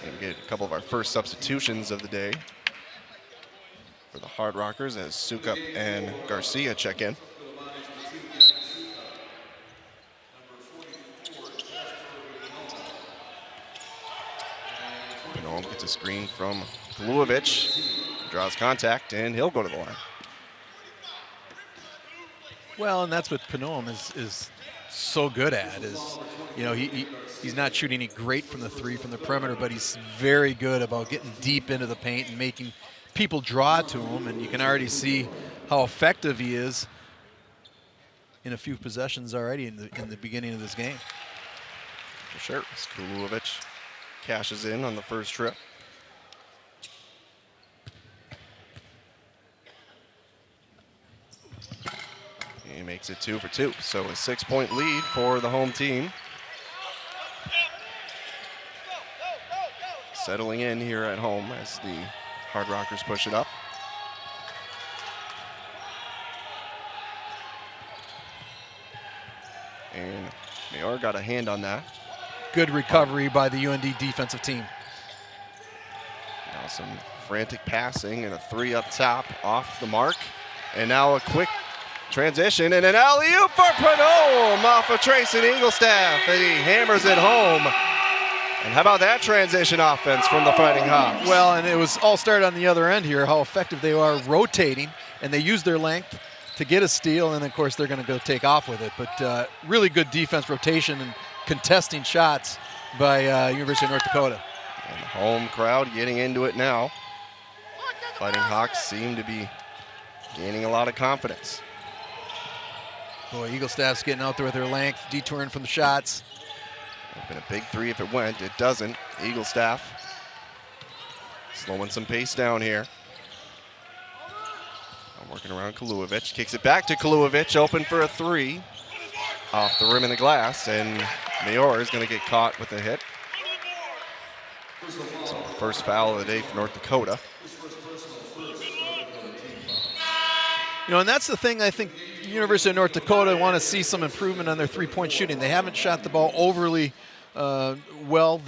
And we get a couple of our first substitutions of the day for the Hard Rockers as Sukup and Garcia check in. Pinome gets a screen from Kaluovic, draws contact, and he'll go to the line. Well, and that's what Pinome is so good at is, you know, he's not shooting any great from the three from the perimeter, but he's very good about getting deep into the paint and making people draw to him, and you can already see how effective he is in a few possessions already in the beginning of this game. For sure. Kaluovic cashes in on the first trip. He makes it 2 for 2. So a 6-point lead for the home team. Settling in here at home as the Hard Rockers push it up. And Mayor got a hand on that. Good recovery by the UND defensive team. Now some frantic passing and a three up top off the mark. And now a quick transition and an alley-oop for Pinome off of Trayson Eaglestaff, and he hammers it home. And how about that transition offense from the Fighting Hawks? Well, and it was all started on the other end here, how effective they are rotating, and they use their length to get a steal, and of course they're going to go take off with it. But really good defense rotation and contesting shots by University of North Dakota. And the home crowd getting into it now. Fighting Hawks seem to be gaining a lot of confidence. Boy, Eaglestaff's getting out there with their length, detouring from the shots. Been a big three if it went. It doesn't. Eaglestaff slowing some pace down here. Working around Kaluovic. Kicks it back to Kaluovic. Open for a three. Off the rim in the glass. And Mayor is going to get caught with a hit. So first foul of the day for North Dakota. You know, and that's the thing I think University of North Dakota want to see some improvement on their three-point shooting. They haven't shot the ball overly well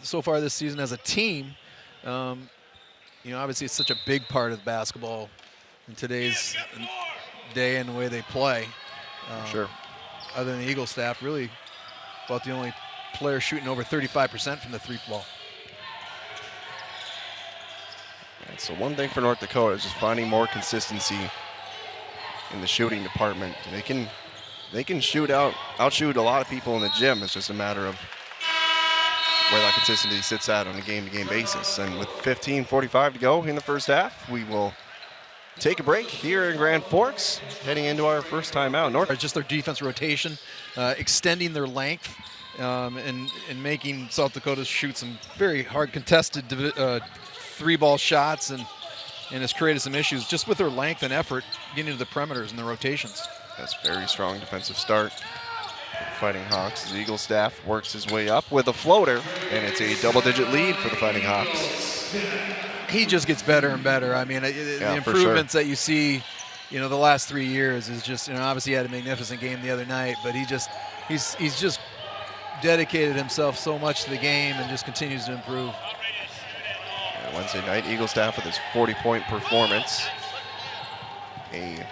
so far this season as a team. You know, obviously it's such a big part of basketball in today's day and the way they play. Sure. Other than the Eaglestaff, really about the only player shooting over 35% from the three ball. And so one thing for North Dakota is just finding more consistency in the shooting department. They can outshoot a lot of people in the gym. It's just a matter of where that consistency sits at on a game-to-game basis. And with 15:45 to go in the first half, we will take a break here in Grand Forks, heading into our first timeout. North just their defense rotation, extending their length, and making South Dakota shoot some very hard contested three-ball shots, and has created some issues just with their length and effort getting to the perimeters and the rotations. That's a very strong defensive start for the Fighting Hawks as Eaglestaff works his way up with a floater, and it's a double-digit lead for the Fighting Hawks. He just gets better and better. I mean, the improvements that you see, you know, the last 3 years is just, you know, obviously he had a magnificent game the other night, but he's just dedicated himself so much to the game and just continues to improve. Wednesday night, Eaglestaff with his 40-point performance. A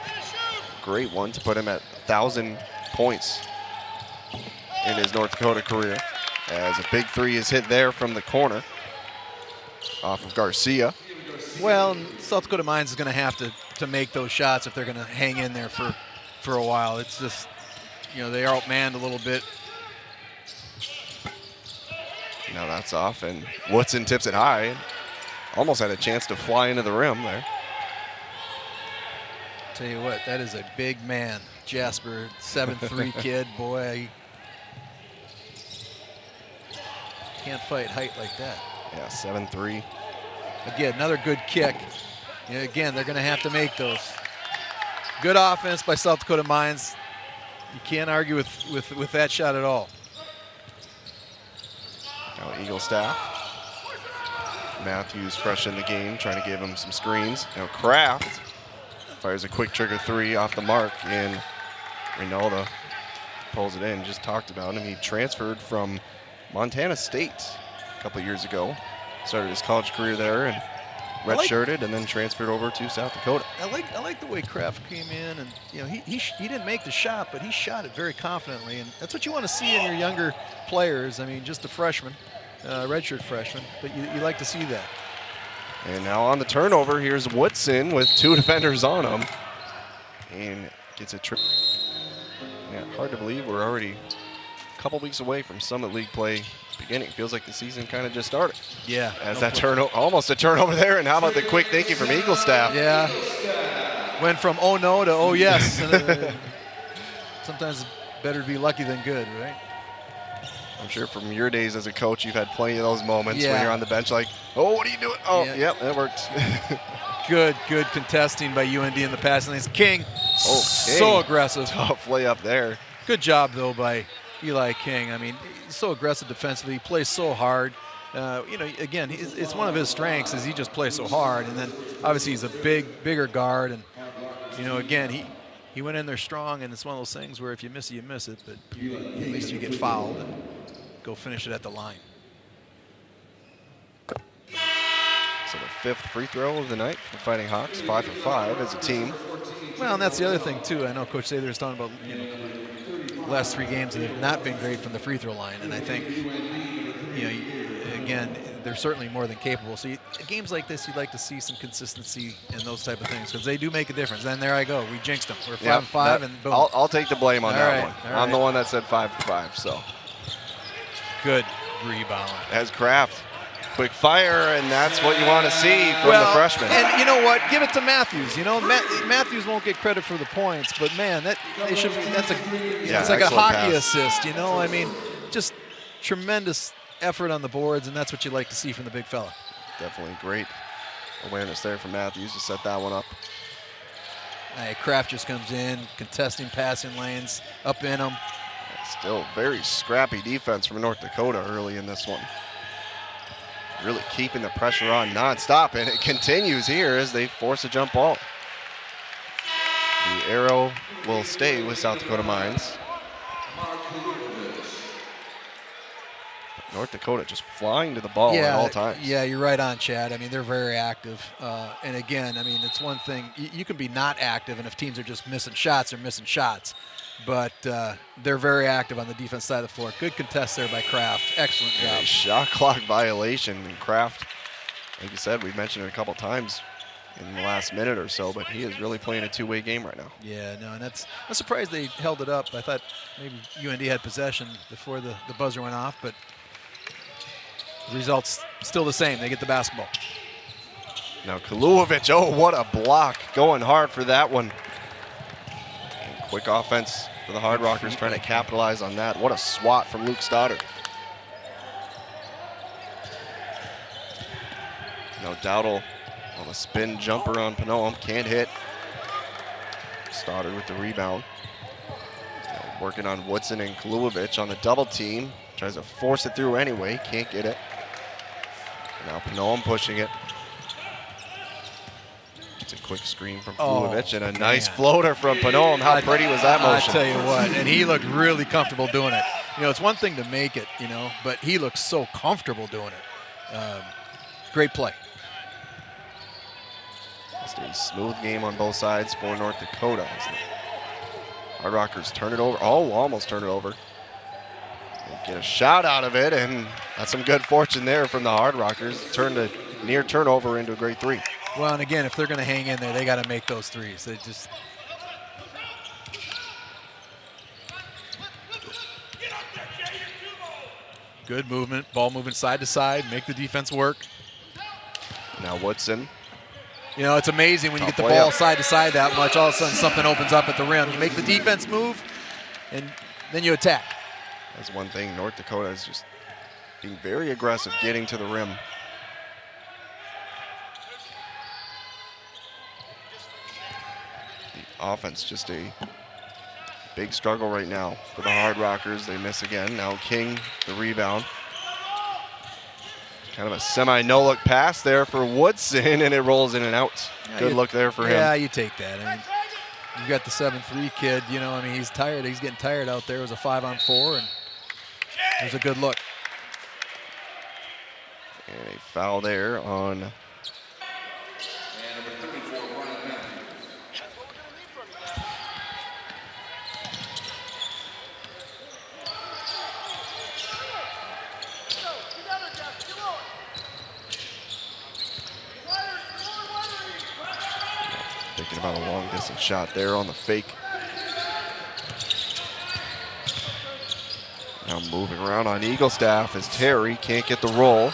great one to put him at 1,000 points in his North Dakota career, as a big three is hit there from the corner off of Garcia. Well, South Dakota Mines is going to have to make those shots if they're going to hang in there for a while. It's just, you know, they are outmanned a little bit. Now that's off, and Woodson tips it high. Almost had a chance to fly into the rim there. Tell you what, that is a big man. Jasper, 7'3" kid, boy. Can't fight height like that. Yeah, 7'3". Again, another good kick. You know, again, they're going to have to make those. Good offense by South Dakota Mines. You can't argue with that shot at all. Now Eaglestaff. Matthews fresh in the game, trying to give him some screens. Now Kraft fires a quick trigger three off the mark, and Rinaldo pulls it in. Just talked about him. He transferred from Montana State couple of years ago. Started his college career there and redshirted, and then transferred over to South Dakota. I like the way Kraft came in, and he didn't make the shot, but he shot it very confidently, and that's what you want to see in your younger players. I mean, just a freshman, redshirt freshman, but you like to see that. And now on the turnover, here's Woodson with 2 defenders on him, and gets a trip. Yeah, hard to believe we're already a couple weeks away from Summit League play beginning. Feels like the season kind of just started. Yeah. As that turnover, almost a turnover there, and how about the quick thinking from Eagle staff? Yeah. Went from oh no to oh yes. Sometimes it's better to be lucky than good, right? I'm sure from your days as a coach, you've had plenty of those moments Yeah. when you're on the bench like, oh, what are you doing? Oh, Yeah. yep, that worked. Good contesting by UND in the passing lanes. King, Oh, so King. aggressive. Tough layup there. Good job, though, by Eli King. I mean, he's so aggressive defensively. He plays so hard. Again, it's one of his strengths is he just plays so hard. And then, obviously, he's a bigger guard. And, again, he went in there strong, and it's one of those things where if you miss it, you miss it. But at least you get fouled and go finish it at the line. So the 5th free throw of the night for the Fighting Hawks, 5 for 5 as a team. Well, and that's the other thing, too. I know Coach Sather's talking about, the last 3 games that have not been great from the free throw line. And I think, again, they're certainly more than capable. So games like this, you'd like to see some consistency and those type of things because they do make a difference. And there I go. We jinxed them. We're 5 for 5, and boom. I'll take the blame on All that right, one. all I'm the right. one that said 5 for 5, so. Good rebound. As Kraft. Quick fire, and that's what you want to see from the freshman. And you know what? Give it to Matthews. Matthews won't get credit for the points, but man, it's like a hockey pass. assist. I mean, just tremendous effort on the boards, and that's what you like to see from the big fella. Definitely great awareness there from Matthews to set that one up. Kraft just comes in, contesting passing lanes, up in them. Still very scrappy defense from North Dakota early in this one. Really keeping the pressure on nonstop, and it continues here as they force a jump ball. The arrow will stay with South Dakota Mines. North Dakota just flying to the ball at all times. Yeah, you're right on, Chad. I mean, they're very active. And again, I mean, it's one thing. You can be not active, and if teams are just missing shots, they're missing shots. But they're very active on the defense side of the floor. Good contest there by Kraft. Excellent job. A shot clock violation, and Kraft, like you said, we've mentioned it a couple times in the last minute or so, but he is really playing a two-way game right now. Yeah, no, and I'm surprised they held it up. I thought maybe UND had possession before the buzzer went off, but the result's still the same. They get the basketball. Now Kaluovic, oh, what a block. Going hard for that one. And quick offense for the Hard Rockers trying to capitalize on that. What a swat from Luke Stoddard. Now Dowdle on a spin jumper on Panoam, can't hit. Stoddard with the rebound. Now working on Woodson and Kaluovic on the double team. Tries to force it through anyway, can't get it. Now Panoam pushing it. It's a quick screen from Kaluovic and a nice floater from Panoam. How pretty was that motion? I tell you what, and he looked really comfortable doing it. It's one thing to make it, but he looks so comfortable doing it. Great play. Just a smooth game on both sides for North Dakota. As the Hard Rockers turn it over. Oh, almost turn it over. They get a shot out of it, and that's some good fortune there from the Hard Rockers. Turned a near turnover into a great three. Well, and again, if they're going to hang in there, they got to make those threes. They just. Good movement, ball moving side to side, make the defense work. Now Woodson. It's amazing when you get the Tough ball layup. side to side that much, all of a sudden something opens up at the rim. You make the defense move, and then you attack. That's one thing. North Dakota is just being very aggressive, getting to the rim. The offense just a big struggle right now for the Hard Rockers. They miss again. Now King, the rebound. Kind of a semi-no-look pass there for Woodson, and it rolls in and out. Good look there for him. Yeah, you take that. I mean, you've got the 7-3 kid, he's tired. He's getting tired out there. It was a 5-on-4, and it was a good look. A foul there on thinking about a long distance shot there on the fake. Now moving around on Eagle staff as Terry can't get the roll.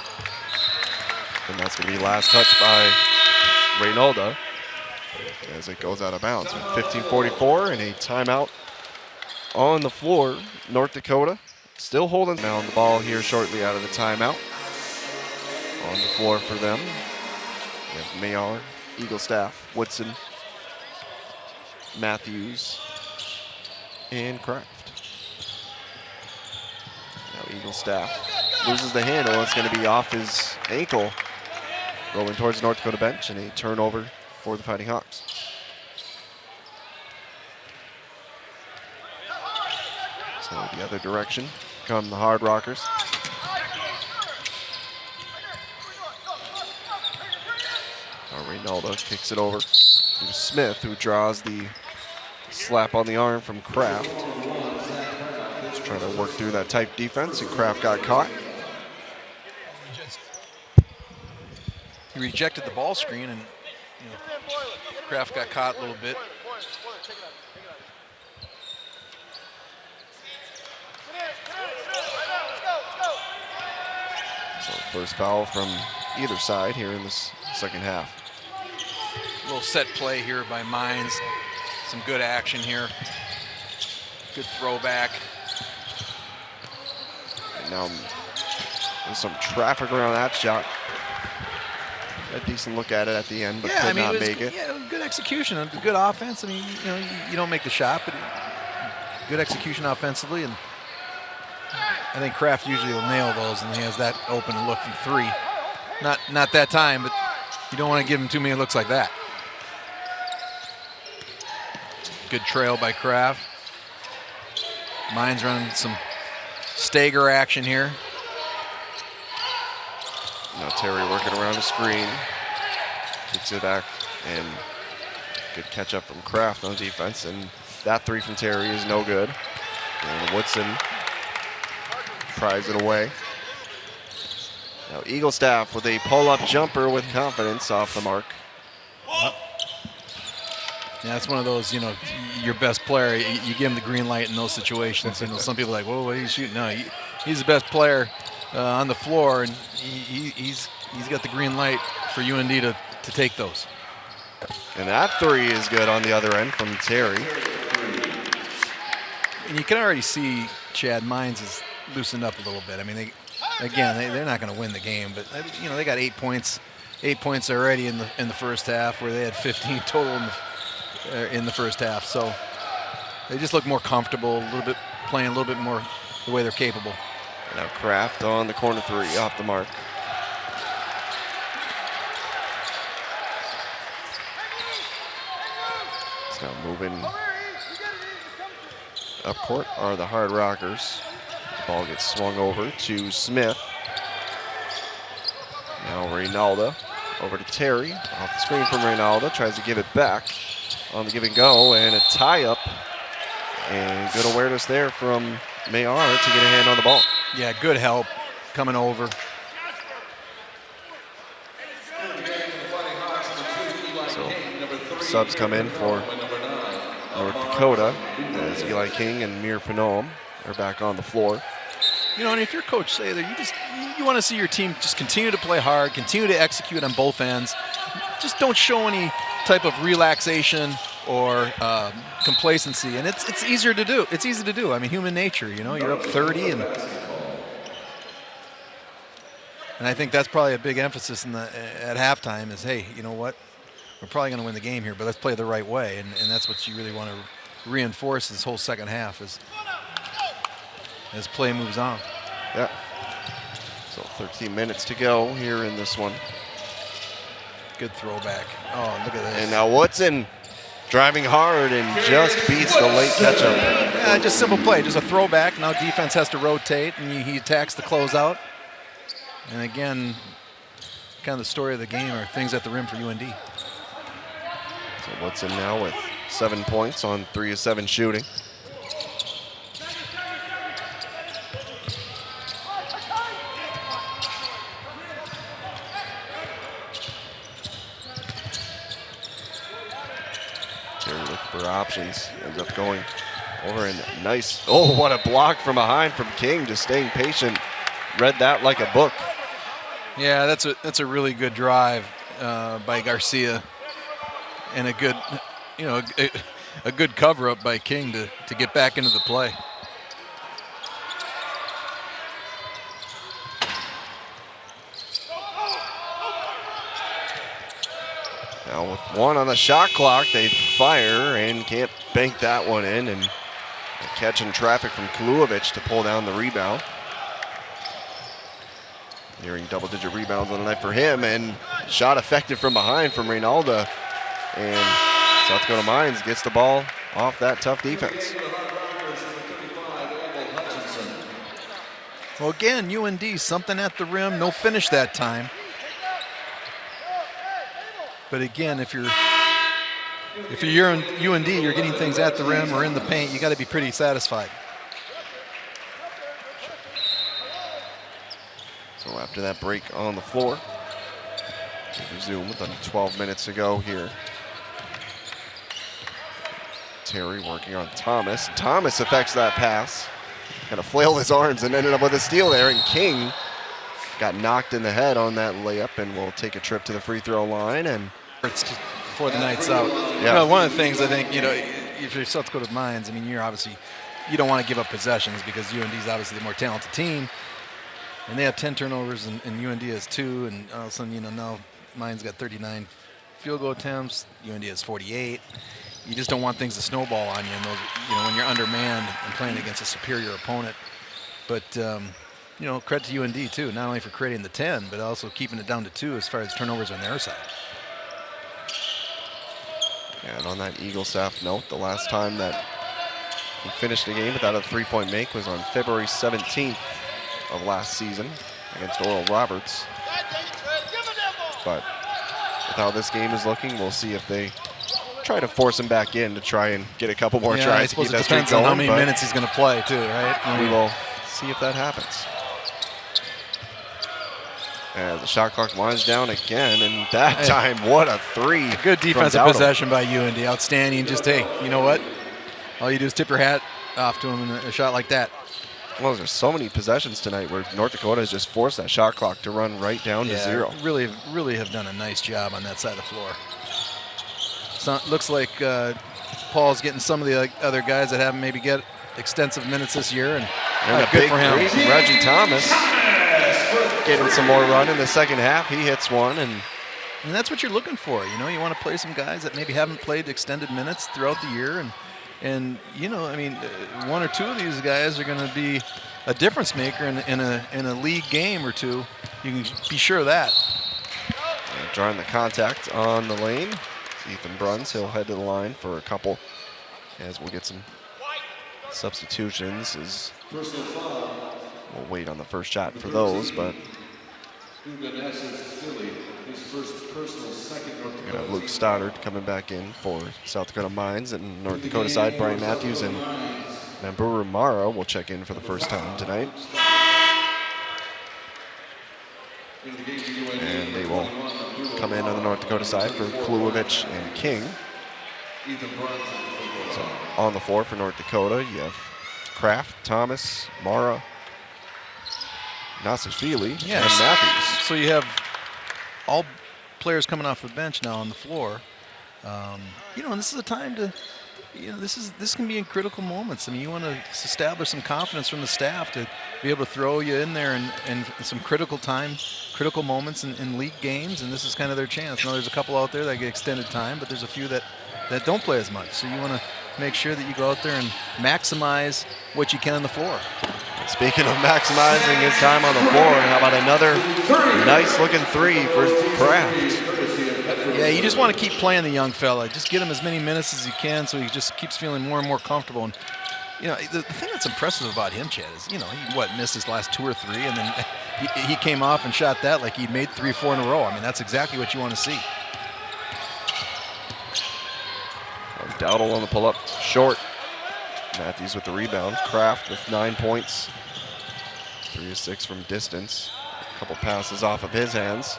And that's going to be last touch by Reynolda as it goes out of bounds. 15:44 and a timeout on the floor. North Dakota still holding down the ball here shortly out of the timeout. On the floor for them, we have Mayer, Eagle staff, Woodson, Matthews, and Kraft. Now Eagle staff loses the handle. It's going to be off his ankle. Rolling towards the North Dakota bench, and a turnover for the Fighting Hawks. So the other direction come the Hard Rockers. Reynolda kicks it over to Smith, who draws the slap on the arm from Kraft. Just trying to work through that tight defense, and Kraft got caught. He rejected the ball screen, and Kraft got caught a little bit. So first foul from either side here in this second half. A little set play here by Mines. Some good action here. Good throwback. And now there's some traffic around that shot. A decent look at it at the end, but could not make it. Yeah, good execution, good offense. I mean, you don't make the shot, but good execution offensively, and I think Kraft usually will nail those, and he has that open look from three. Not that time, but you don't want to give him too many looks like that. Good trail by Kraft. Mines running some stagger action here. Now Terry working around the screen. Kicks it back, and good catch up from Kraft on defense. And that three from Terry is no good. And Woodson tries it away. Now Eagle staff with a pull-up jumper with confidence off the mark. Yeah, it's one of those, your best player, you give him the green light in those situations. Some people are like, whoa, what are you shooting? No, he's the best player on the floor, and he's got the green light for UND to take those. And that three is good on the other end from Terry. And you can already see Chad Mines is loosened up a little bit. I mean, they're not going to win the game, but they got 8 points already in the first half, where they had 15 total in the first half. So they just look more comfortable, playing a little bit more the way they're capable. Now Kraft on the corner three off the mark. It's now moving up court are the Hard Rockers. The ball gets swung over to Smith. Now Reynolda over to Terry. Off the screen from Reynolda. Tries to give it back on the give and go, and a tie up. And good awareness there from Mayer to get a hand on the ball. Yeah, good help coming over. So subs come in for North Dakota as Eli King and Mir Panom are back on the floor. And if you're Coach Sather, you want to see your team just continue to play hard, continue to execute on both ends. Just don't show any type of relaxation or complacency, and it's easier to do. It's easy to do. I mean, human nature. You're up 30, and I think that's probably a big emphasis at halftime is, hey, you know what? We're probably going to win the game here, but let's play the right way, and that's what you really want to reinforce this whole second half as play moves on. Yeah. So 13 minutes to go here in this one. Good throwback. Oh, look at this. And now Woodson driving hard and just beats the late catch-up. Yeah, just simple play, just a throwback. Now defense has to rotate, and he attacks the closeout. And again, kind of the story of the game are things at the rim for UND. So Woodson now with 7 points on 3 of 7 shooting. Terry looking for options, ends up going over and nice. Oh, what a block from behind from King, just staying patient. Read that like a book. Yeah, that's a really good drive by Garcia, and a good, a good cover up by King to get back into the play. Now with 1 on the shot clock, they fire and can't bank that one in, and catching traffic from Kalujevic to pull down the rebound. Nearing double-digit rebounds on the night for him, and shot effective from behind from Reynalda. And South Dakota Mines gets the ball off that tough defense. Well, again, UND, something at the rim, no finish that time. But again, if you're UND, you're getting things at the rim or in the paint, you got to be pretty satisfied. So after that break on the floor, we resume with 12 minutes to go here. Terry working on Thomas. Thomas affects that pass. Kind of flailed his arms and ended up with a steal there, and King got knocked in the head on that layup and will take a trip to the free throw line. And before the night's out. Yeah. One of the things I think, if you're South Dakota Mines, I mean, you don't want to give up possessions because UND is obviously the more talented team. And they have 10 turnovers, and UND has 2, and all of a sudden, now Mines got 39 field goal attempts, UND has 48. You just don't want things to snowball on you, and those, when you're undermanned and playing against a superior opponent. But credit to UND too, not only for creating the 10, but also keeping it down to 2 as far as turnovers on their side. And on that Eagle staff note, the last time that he finished a game without a three-point make was on February 17th of last season against Oral Roberts. But with how this game is looking, we'll see if they try to force him back in to try and get a couple more tries to keep that streak going. On how many minutes he's going to play too, right? We will see if that happens. And the shot clock winds down again, and that time, what a 3. Good defensive possession by UND, outstanding. Just, hey, you know what? All you do is tip your hat off to him in a shot like that. Well, there's so many possessions tonight where North Dakota has just forced that shot clock to run right down to 0. Really have done a nice job on that side of the floor. So, looks like Paul's getting some of the other guys that haven't maybe get extensive minutes this year, and a good big for him. three from Reggie Thomas. Getting some more run in the second half. He hits one, and that's what you're looking for. You want to play some guys that maybe haven't played extended minutes throughout the year, and one or two of these guys are going to be a difference maker in a league game or two. You can be sure of that. And drawing the contact on the lane. Ethan Bruns, he'll head to the line for a couple as we'll get some substitutions. We'll wait on the first shot for those, but we're going to have Luke Stoddard coming back in for South Dakota Mines, and North Dakota side, Brian Matthews and Mamburu Mara will check in for the first time tonight. And they will come in on the North Dakota side for Kalujevic and King. So on the floor for North Dakota, you have Kraft, Thomas, Mara, Nasashvili, and Matthews. So you have all players coming off the bench now on the floor. And this is a time to, this can be in critical moments. I mean, you want to establish some confidence from the staff to be able to throw you in there in some critical moments in league games, and this is kind of their chance. Now, there's a couple out there that get extended time, but there's a few that don't play as much. So you want to make sure that you go out there and maximize what you can on the floor. Speaking of maximizing his time on the floor, how about another nice-looking 3 for Kraft? Yeah, you just want to keep playing the young fella. Just get him as many minutes as you can so he just keeps feeling more and more comfortable. And You know, the thing that's impressive about him, Chad, is, you know, he missed his last 2 or 3, and then he came off and shot that like he'd made 3 or 4 in a row. I mean, that's exactly what you want to see. Dowdle on the pull-up, short. Matthews with the rebound. Kraft with 9 points. 3 of 6 from distance. A couple passes off of his hands.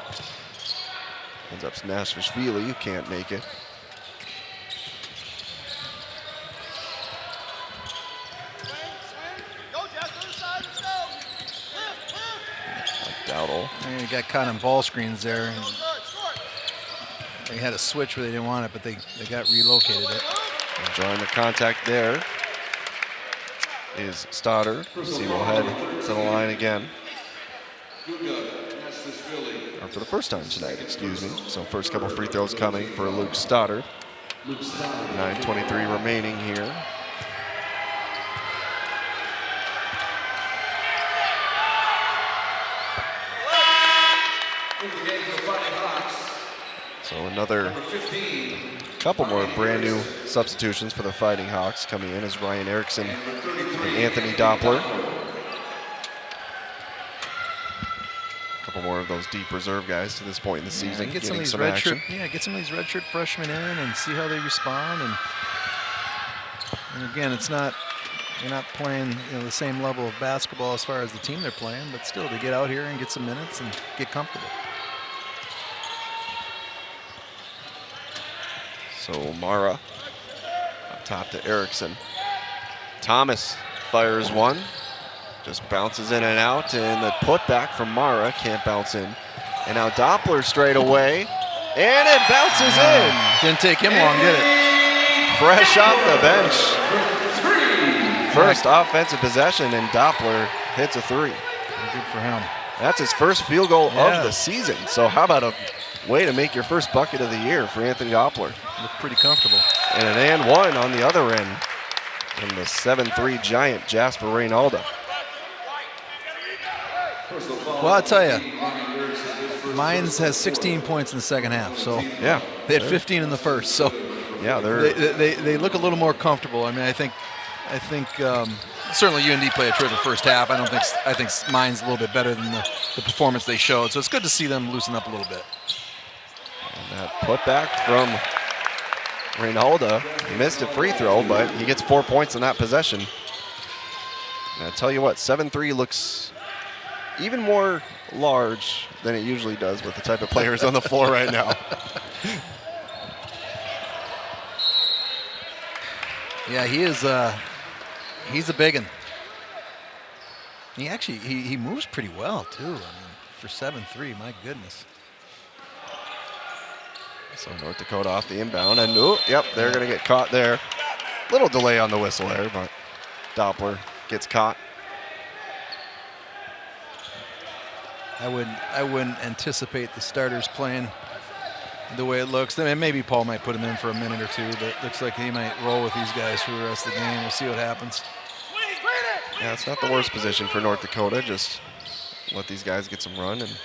Ends up Nashville, who can't make it. Dowdle. And he got caught on ball screens there. And they had a switch where they didn't want it, but they got relocated it. And drawing the contact there is Stoddard. He will head to the line again. Or for the first time tonight, excuse me. So first couple free throws coming for Luke Stoddard. 9:23 remaining here. So another couple more brand new substitutions for the Fighting Hawks coming in as Ryan Erickson and Anthony Doppler. A couple more of those deep reserve guys to this point in the season, get some of these some action. get some of these redshirt freshmen in and see how they respond. And again, you're not playing the same level of basketball as far as the team they're playing, but still, they get out here and get some minutes and get comfortable. So Mara up top to Erickson. Thomas fires one. Just bounces in and out, and the putback from Mara can't bounce in. And now Doppler straight away, and it bounces in. Didn't take him long, did it? Fresh off the bench. First offensive possession, and Doppler hits a 3. Good for him. That's his first field goal of the season. So how about a way to make your first bucket of the year for Anthony Doppler? Looked pretty comfortable. And an and one on the other end from the 7'3" giant Jasper Reynalda. Well, I'll tell you, Mines has 16 points in the second half. So yeah, they had 15 in the first. So yeah, they look a little more comfortable. I mean, I think certainly UND played a terrific first half. I think Mines a little bit better than the performance they showed. So it's good to see them loosen up a little bit. And that putback from Reynalda. He missed a free throw, but he gets 4 points in that possession. And I tell you what, 7'3" looks even more large than it usually does with the type of players on the floor right now. Yeah, he's a big one. He moves pretty well too. I mean, for 7'3", my goodness. So North Dakota off the inbound, and they're going to get caught there. Little delay on the whistle there, but Doppler gets caught. I wouldn't anticipate the starters playing the way it looks. I mean, maybe Paul might put him in for a minute or two, but it looks like he might roll with these guys for the rest of the game. We'll see what happens. Yeah, it's not the worst position for North Dakota. Just let these guys get some run and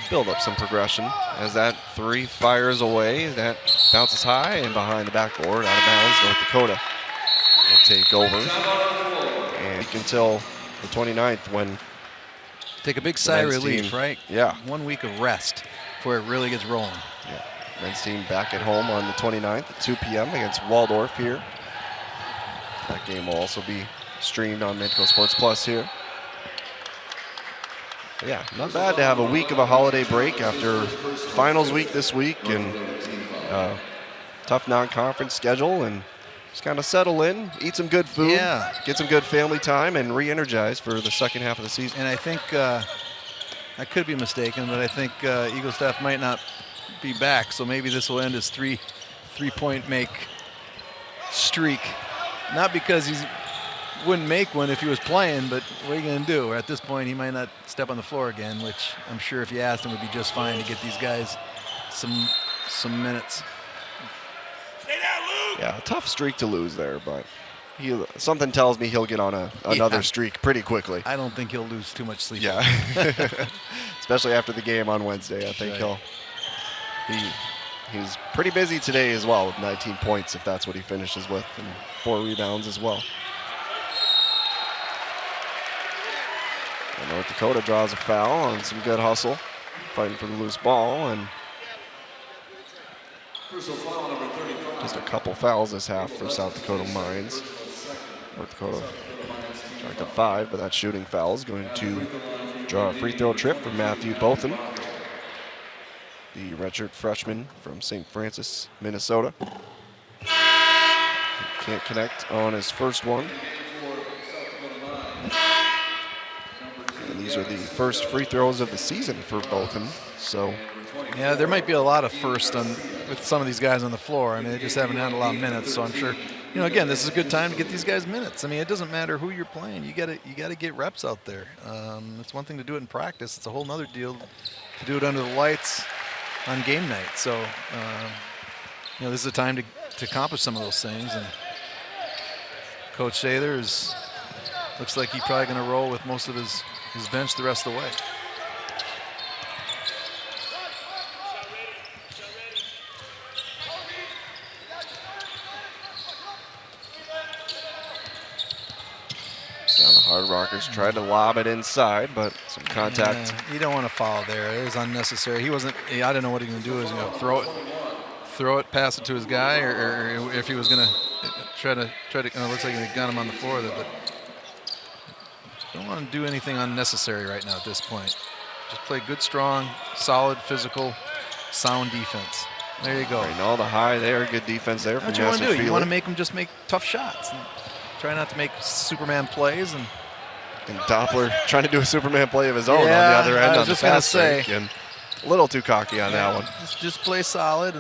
build up some progression. As that 3 fires away, that bounces high and behind the backboard, out of bounds. North Dakota will take over. And until the 29th when take a big sigh of relief, team, right? Yeah. 1 week of rest before it really gets rolling. Yeah. Men's team back at home on the 29th at 2 p.m. against Waldorf here. That game will also be streamed on Midco Sports Plus here. But yeah, not bad to have a week of a holiday break after finals week this week and tough non-conference schedule, and just kind of settle in, eat some good food, get some good family time, and re-energize for the second half of the season. And I think, I could be mistaken, but I think Eagle staff might not be back, so maybe this will end his three-point make streak. Not because he wouldn't make one if he was playing, but what are you going to do? At this point, he might not step on the floor again, which I'm sure if you asked him would be just fine to get these guys some minutes. Yeah, a tough streak to lose there, but something tells me he'll get on another streak pretty quickly. I don't think he'll lose too much sleep. Yeah, especially after the game on Wednesday. I think he'll He's pretty busy today as well with 19 points, if that's what he finishes with, and 4 rebounds as well. And North Dakota draws a foul on some good hustle, fighting for the loose ball, and just a couple fouls this half for South Dakota Mines. North Dakota tracked up 5, but that shooting foul is going to draw a free throw trip for Matthew Botham, the redshirt freshman from St. Francis, Minnesota. Can't connect on his first one. And these are the first free throws of the season for Botham. So, yeah, there might be a lot of first with some of these guys on the floor. I mean, they just haven't had a lot of minutes, so I'm sure. You know, again, this is a good time to get these guys minutes. I mean, it doesn't matter who you're playing. You got to get reps out there. It's one thing to do it in practice. It's a whole other deal to do it under the lights on game night. So, you know, this is a time to accomplish some of those things. And Coach Sather looks like he's probably going to roll with most of his bench the rest of the way. Now the Hard Rockers tried to lob it inside, but some contact. Yeah, you don't want to foul there. It was unnecessary. I didn't know what he was going to do. Is he going to throw it, pass it to his guy, or if he was going to try to. It looks like he got him on the floor there, but don't want to do anything unnecessary right now at this point. Just play good, strong, solid, physical, sound defense. There you go. Right, all the high there, good defense there from That's what you want to do. You want to make them just make tough shots. And try not to make Superman plays. And Doppler trying to do a Superman play of his own on the Yeah, other end I was on the just gonna fast say. break, and a little too cocky on that one. Just play solid.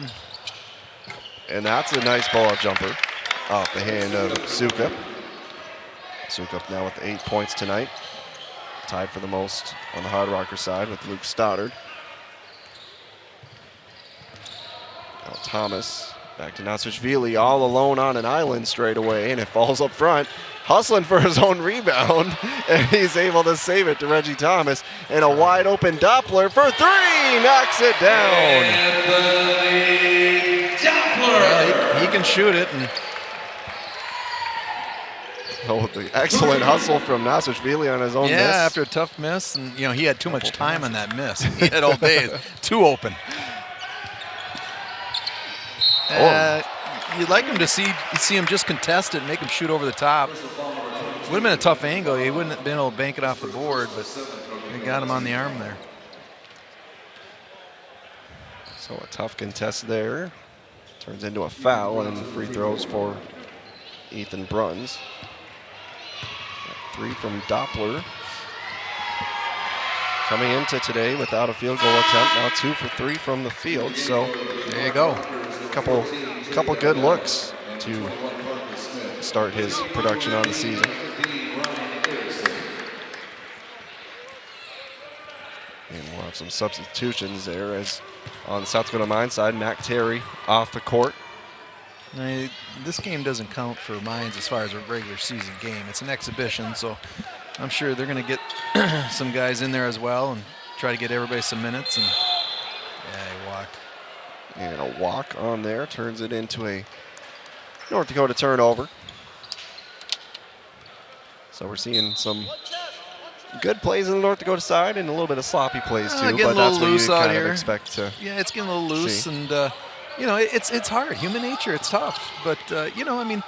And that's a nice pull-up jumper off the hand of Sukup. Sukup now with 8 points tonight. Tied for the most on the Hard Rocker side with Luke Stoddard. Now Thomas back to Nasishvili, all alone on an island straight away, and it falls up front. Hustling for his own rebound, and he's able to save it to Reggie Thomas. And a wide open Doppler for 3, knocks it down. He can shoot it. And oh, the excellent hustle from Nasishvili on his own miss. after a tough miss, and you know he had too much time on that miss. He had all day, too open. You'd like him to see him just contest it and make him shoot over the top. Would have been a tough angle. He wouldn't have been able to bank it off the board, but they got him on the arm there. So a tough contest there. Turns into a foul and free throws for Ethan Bruns. 3 from Doppler. Coming into today without a field goal attempt. Now 2 for 3 from the field. So there you go. Couple good looks to start his production on the season. And we'll have some substitutions there as on the South Dakota Mines side, Mac Terry off the court. Now, this game doesn't count for Mines as far as a regular season game. It's an exhibition, so I'm sure they're going to get some guys in there as well and try to get everybody some minutes. And yeah, he walked. And a walk on there turns it into a North Dakota turnover. So we're seeing some good plays on the North Dakota side and a little bit of sloppy plays too. Getting but a that's little what loose you out kind of here. expect to. Yeah, it's getting a little loose, see. and you know it's hard. Human nature, it's tough. But you know, I mean,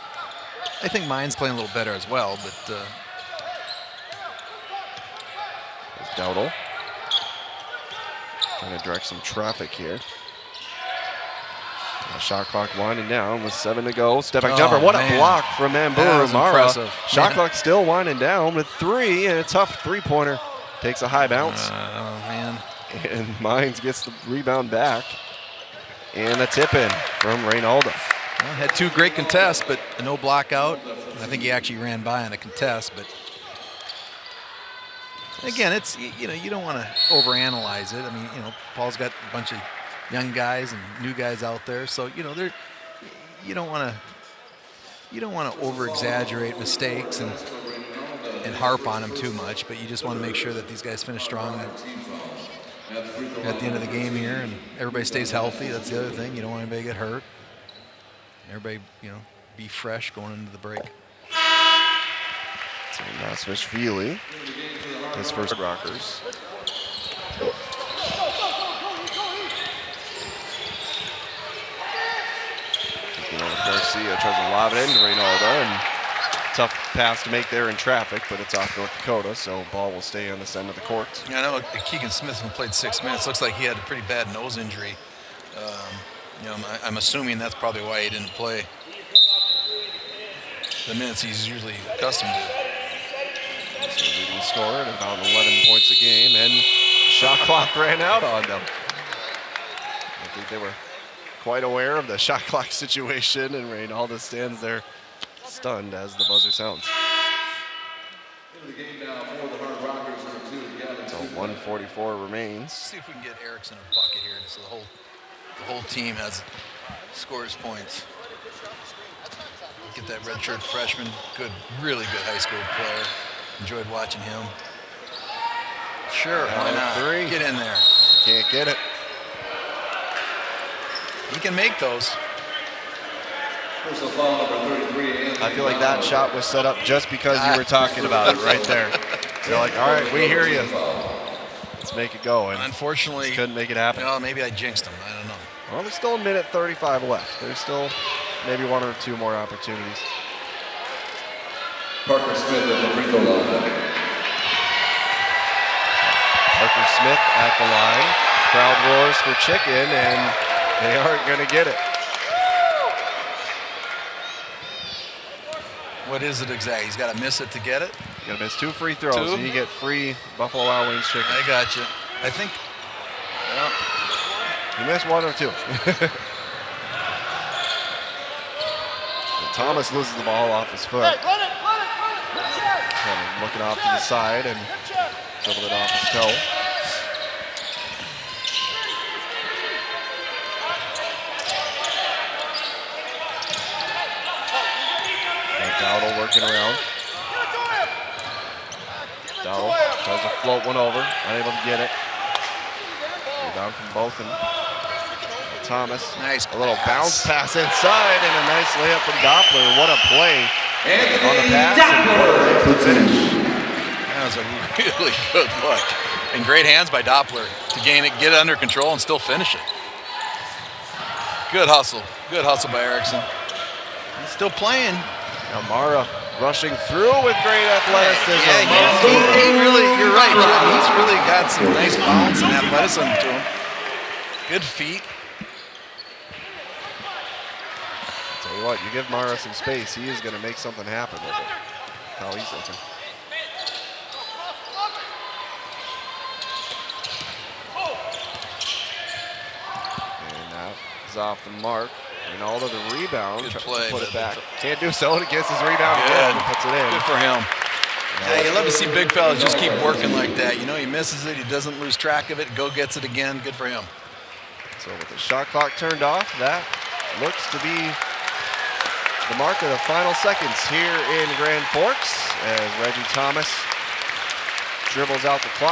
I think Mine's playing a little better as well. But There's Dowdle trying to direct some traffic here. Shot clock winding down with 7 to go. Step back jumper. What man. a block from That Mamburu was Mara. impressive. Shot clock still winding down with 3, and a tough 3-pointer. Takes a high bounce. oh man, And Mines gets the rebound back. And a tip in from Reynaldo. well, had 2 great contests, but no block out. I think he actually ran by on a contest, but again, it's you know you don't want to overanalyze it. I mean, you know, Paul's got a bunch of young guys and new guys out there, so you know you don't want to over exaggerate mistakes and harp on them too much, but you just want to make sure that these guys finish strong. at the end of the game here, and everybody stays healthy. That's the other thing. You don't want anybody to get hurt. Everybody, be fresh going into the break. So Nasvishvili, his first Rockers. Taking over Garcia, tries to lob it into Reynaldo, and tough pass to make there in traffic, but it's off North Dakota, so ball will stay on this end of the court. Yeah, I know Keegan Smith played 6 minutes. Looks like he had a pretty bad nose injury. I'm assuming that's probably why he didn't play the minutes he's usually accustomed to. So leading scorer at about 11 points a game, and shot clock ran out on them. I think they were quite aware of the shot clock situation, and Reynaldo stands there stunned as the buzzer sounds. So 1:44 remains. Let's see if we can get Erickson a bucket here, so the whole team scores points. Get that redshirt freshman, really good high school player. Enjoyed watching him. Sure, why not? 3. Get in there. Can't get it. He can make those. I feel like that shot was set up just because you were talking about it right there. You're like, all right, we hear you. Let's make it go. And unfortunately, just couldn't make it happen. Maybe I jinxed him. I don't know. Well, there's still a minute 35 left. There's still maybe 1 or 2 more opportunities. Parker Smith at the free throw line. Parker Smith at the line. Crowd roars for chicken, and they aren't going to get it. What is it exactly? He's got to miss it to get it? You got to miss 2 free throws, 2? and you get free Buffalo Wild Wings chicken. I got you. I think, You missed 1 or 2. Thomas loses the ball off his foot. Kind of looking off to the side and dribbled it off his toe. Dowdle working around. Dowdle tries to float one over, unable to get it. Rebound from both. Thomas, nice a little bounce pass inside and a nice layup from Doppler. What a play on the pass and what a layup to finish. That was a really good look. And great hands by Doppler to gain it, get it under control, and still finish it. Good hustle by Erickson. He's still playing. Now Mara rushing through with great athleticism. Yeah, he really, you're right, Jim. He's really got some nice bounce and athleticism to him. Good feet. Tell you what, you give Mara some space, he is going to make something happen with it. How he's looking. And that is off the mark. Reynaldo the rebound, good tries play, to put it back. Can't do so, and gets his rebound good. again and puts it in. Good for him. Yeah, you love to see big fellas just keep working like that. He misses it, he doesn't lose track of it, gets it again. Good for him. So with the shot clock turned off, that looks to be the mark of the final seconds here in Grand Forks as Reggie Thomas dribbles out the clock.